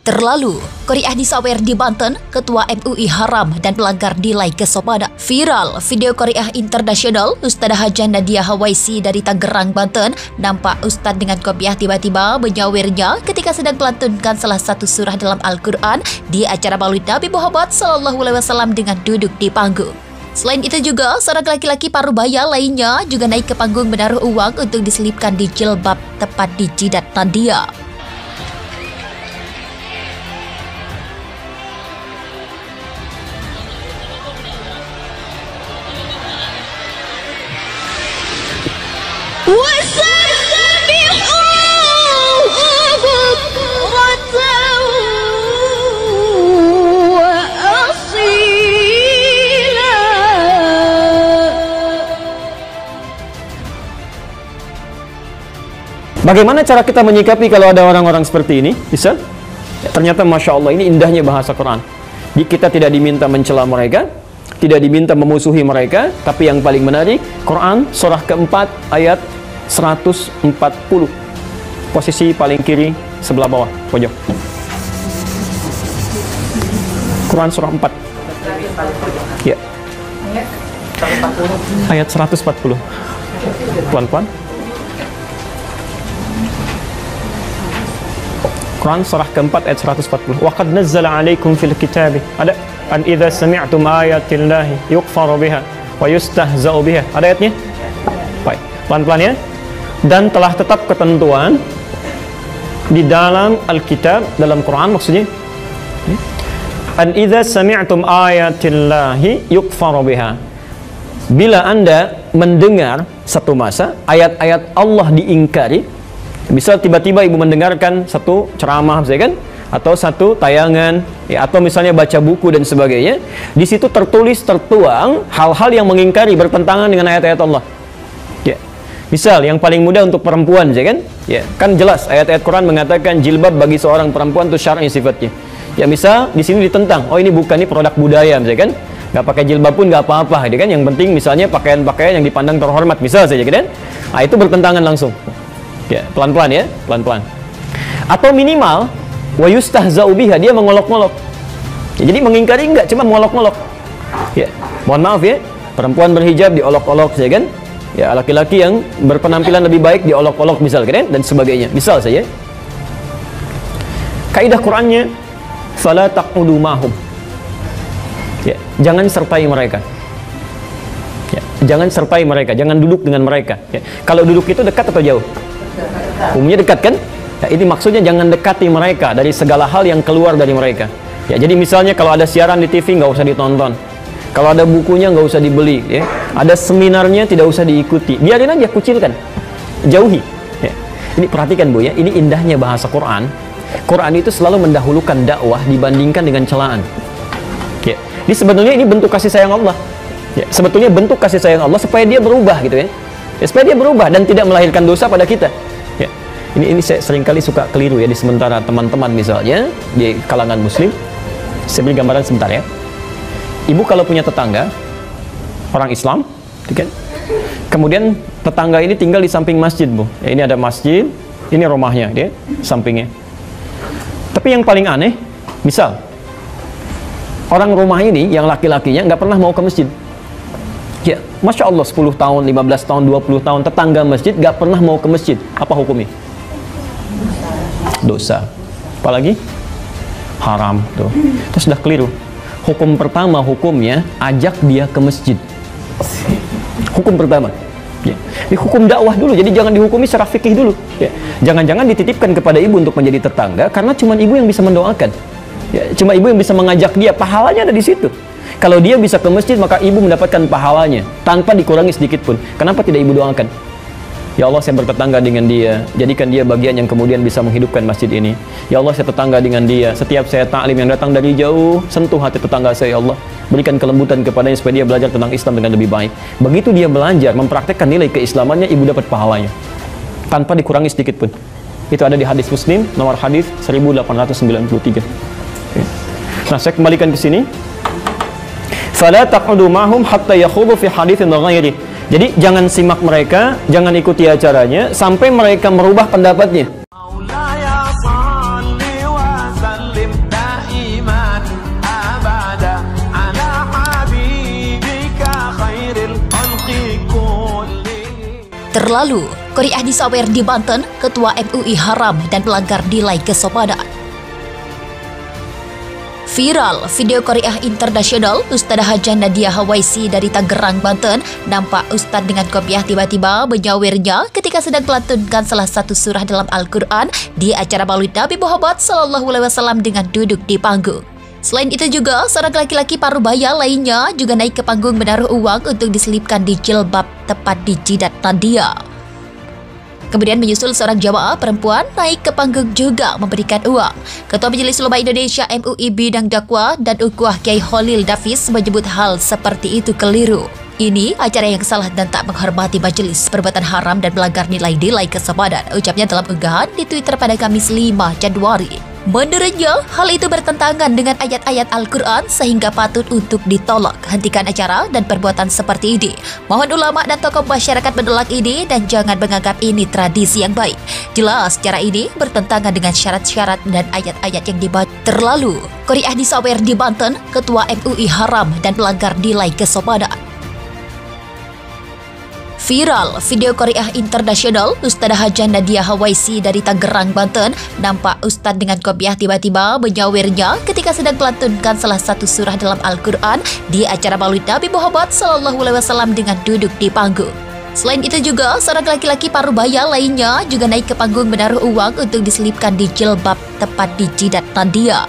terlalu. Qoriah disawer di Banten, Ketua MUI haram dan melanggar nilai kesopanan. Viral, video Qoriah internasional Ustazah Hajah Nadia Hawaisi dari Tangerang, Banten, nampak Ustaz dengan kopiah tiba-tiba menyawernya ketika sedang melantunkan salah satu surah dalam Al-Quran di acara Maulid Nabi Muhammad SAW dengan duduk di panggung. Selain itu juga, seorang laki-laki parubaya lainnya juga naik ke panggung menaruh uang untuk diselipkan di jilbab tepat di jidat Nadia. Bagaimana cara kita menyikapi kalau ada orang-orang seperti ini? Bisa? Ya, ternyata Masya Allah, ini indahnya bahasa Quran. Kita tidak diminta mencela mereka, tidak diminta memusuhi mereka, tapi yang paling menarik, Quran surah keempat ayat 140. Posisi paling kiri sebelah bawah, pojok. Quran surah 4. Ya. Ayat 140. Pelan-pelan. Quran surah keempat ayat 140. Wa qad nazzala 'alaikum fil kitabi. Ada an idza sami'tum ayatillahi yukfaru biha wa yustahza'u biha. Ada ayatnya? Baik, pelan-pelan ya. Dan telah tetap ketentuan di dalam Alkitab, dalam Quran maksudnya. An idza sami'tum ayatillahi yukfaru biha. Bila Anda mendengar satu masa ayat-ayat Allah diingkari, misal tiba-tiba ibu mendengarkan satu ceramah, misalnya kan, atau satu tayangan, ya, atau misalnya baca buku dan sebagainya, di situ tertuang hal-hal yang mengingkari, bertentangan dengan ayat-ayat Allah. Ya. Misal yang paling mudah untuk perempuan, ya kan? Ya, kan jelas ayat-ayat Quran mengatakan jilbab bagi seorang perempuan itu syar'i sifatnya. Ya, misal di sini ditentang, oh ini bukan, ini produk budaya, misalnya kan? Nggak pakai jilbab pun nggak apa-apa, ya kan? Yang penting misalnya pakaian-pakaian yang dipandang terhormat, misal saja, kan? Nah, itu bertentangan langsung. Ya, pelan-pelan ya, pelan-pelan. Atau minimal wa yustahza'u biha, dia mengolok-olok. Ya, jadi mengingkari enggak, cuma mengolok-olok. Ya, mohon maaf ya, perempuan berhijab diolok-olok, ya kan? Ya, laki-laki yang berpenampilan lebih baik diolok-olok misal, kan? Dan sebagainya. Misal saja. Kaidah Qur'annya fala taqudu mahum. Ya, jangan sertai mereka. Ya, jangan sertai mereka, jangan duduk dengan mereka. Ya. Kalau duduk itu dekat atau jauh? Umumnya dekat kan? Ya, ini maksudnya jangan dekati mereka dari segala hal yang keluar dari mereka. Ya, jadi misalnya kalau ada siaran di TV nggak usah ditonton. Kalau ada bukunya nggak usah dibeli. Ya. Ada seminarnya tidak usah diikuti. Biarin aja, kucilkan, jauhi. Ya. Ini perhatikan Bu ya, ini indahnya bahasa Quran. Quran itu selalu mendahulukan dakwah dibandingkan dengan celaan. Ya. Ini sebenarnya ini bentuk kasih sayang Allah. Ya. Sebetulnya bentuk kasih sayang Allah supaya dia berubah gitu ya. Ya, supaya dia berubah dan tidak melahirkan dosa pada kita. Ya. Ini saya seringkali suka keliru ya di sementara teman-teman misalnya di kalangan muslim. Saya beri gambaran sebentar ya. Ibu kalau punya tetangga orang Islam, kan? Kemudian tetangga ini tinggal di samping masjid, Bu. Ya, ini ada masjid, ini rumahnya dia, sampingnya. Tapi yang paling aneh, misal orang rumah ini yang laki-lakinya nggak pernah mau ke masjid. Ya, Masya Allah 10 tahun, 15 tahun, 20 tahun tetangga masjid gak pernah mau ke masjid. Apa hukumnya? Dosa. Apalagi? Haram. Tuh. Terus sudah keliru. Hukum pertama hukumnya ajak dia ke masjid. Hukum pertama. Ya. Ini hukum dakwah dulu, jadi jangan dihukumi secara fikih dulu. Ya. Jangan-jangan dititipkan kepada ibu untuk menjadi tetangga, karena cuma ibu yang bisa mendoakan. Ya. Cuma ibu yang bisa mengajak dia, pahalanya ada di situ. Kalau dia bisa ke masjid, maka ibu mendapatkan pahalanya tanpa dikurangi sedikit pun. Kenapa tidak ibu doakan? Ya Allah, saya bertetangga dengan dia, jadikan dia bagian yang kemudian bisa menghidupkan masjid ini. Ya Allah, saya tetangga dengan dia, setiap saya taklim yang datang dari jauh, sentuh hati tetangga saya, ya Allah. Berikan kelembutan kepadanya supaya dia belajar tentang Islam dengan lebih baik. Begitu dia belajar, mempraktekkan nilai keislamannya, ibu dapat pahalanya tanpa dikurangi sedikit pun. Itu ada di hadis Muslim, nomor hadis 1893. Nah, saya kembalikan ke sini. Fala taqudu mahum hatta yakhudu fi haditsin ghairi. Jadi jangan simak mereka, jangan ikuti acaranya sampai mereka merubah pendapatnya. Terlalu, Qoriah disawer di Banten, Ketua MUI haram dan melanggar nilai kesopanan. Viral, video Qoriah Internasional Ustadzah Hajah Nadia Hawaisi dari Tangerang, Banten, nampak Ustadz dengan kopiah tiba-tiba menyawirnya ketika sedang melantunkan salah satu surah dalam Al-Quran di acara Maulid Nabi Muhammad SAW dengan duduk di panggung. Selain itu juga, seorang laki-laki parubaya lainnya juga naik ke panggung menaruh uang untuk diselipkan di jilbab tepat di jidat Nadia. Kemudian menyusul seorang jamaah perempuan naik ke panggung juga memberikan uang. Ketua Majelis Ulama Indonesia MUI Bidang Dakwah dan Ukhuwah Kiai Khalil Davis menyebut hal seperti itu keliru. Ini acara yang salah dan tak menghormati majelis, perbuatan haram dan melanggar nilai-nilai kesopanan, ucapnya dalam unggahan di Twitter pada Kamis 5 Januari. Menurutnya, hal itu bertentangan dengan ayat-ayat Al-Quran sehingga patut untuk ditolak. Hentikan acara dan perbuatan seperti ini. Mohon ulama dan tokoh masyarakat menolak ini dan jangan menganggap ini tradisi yang baik. Jelas, cara ini bertentangan dengan syarat-syarat dan ayat-ayat yang dibaca. Terlalu, Qoriah disawer di Banten, Ketua MUI haram dan melanggar nilai kesopanan. Viral, video Qoriah Internasional Ustadzah Hajah Nadia Hawaisi dari Tangerang, Banten, nampak Ustadz dengan kopiah tiba-tiba menyawirnya ketika sedang melantunkan salah satu surah dalam Al-Quran di acara Maulid Nabi Muhammad SAW dengan duduk di panggung. Selain itu juga, seorang laki-laki parubaya lainnya juga naik ke panggung menaruh uang untuk diselipkan di jilbab tepat di jidat Nadia.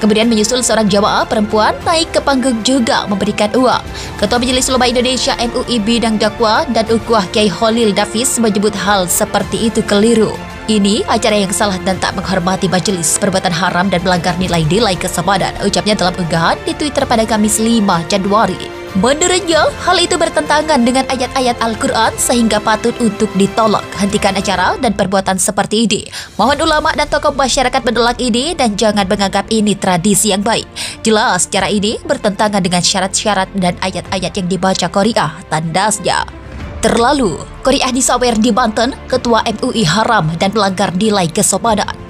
Kemudian menyusul seorang jamaah perempuan naik ke panggung juga memberikan uang. Ketua Majelis Ulama Indonesia MUI Bidang Dakwah dan Ukhuwah Kiai Khalil Davis menyebut hal seperti itu keliru. Ini acara yang salah dan tak menghormati majelis, perbuatan haram dan melanggar nilai-nilai kesopanan, ucapnya dalam unggahan di Twitter pada Kamis 5 Januari. Menurutnya, hal itu bertentangan dengan ayat-ayat Al-Quran sehingga patut untuk ditolak. Hentikan acara dan perbuatan seperti ini. Mohon ulama dan tokoh masyarakat menolak ini dan jangan menganggap ini tradisi yang baik. Jelas, cara ini bertentangan dengan syarat-syarat dan ayat-ayat yang dibaca Qoriah, tandasnya. Terlalu, Qoriah disawer di Banten, Ketua MUI haram dan melanggar nilai kesopanan.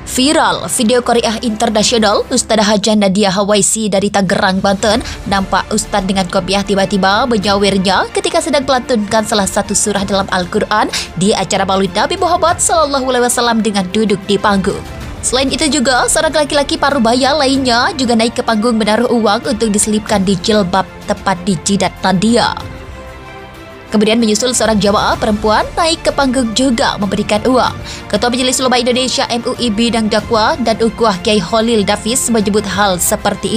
Viral, video Qoriah Internasional Ustadzah Hajah Nadia Hawaisi dari Tangerang, Banten, nampak Ustadz dengan kopiah tiba-tiba menyawirnya ketika sedang melantunkan salah satu surah dalam Al-Quran di acara Maulid Nabi Muhammad SAW dengan duduk di panggung. Selain itu juga, seorang laki-laki parubaya lainnya juga naik ke panggung menaruh uang untuk diselipkan di jilbab tepat di jidat Nadia. Kemudian menyusul seorang jamaah perempuan naik ke panggung juga memberikan uang. Ketua Majelis Ulama Indonesia MUI Bidang Dakwah dan Ukhuwah Kiai Khalil Davis menyebut hal seperti itu.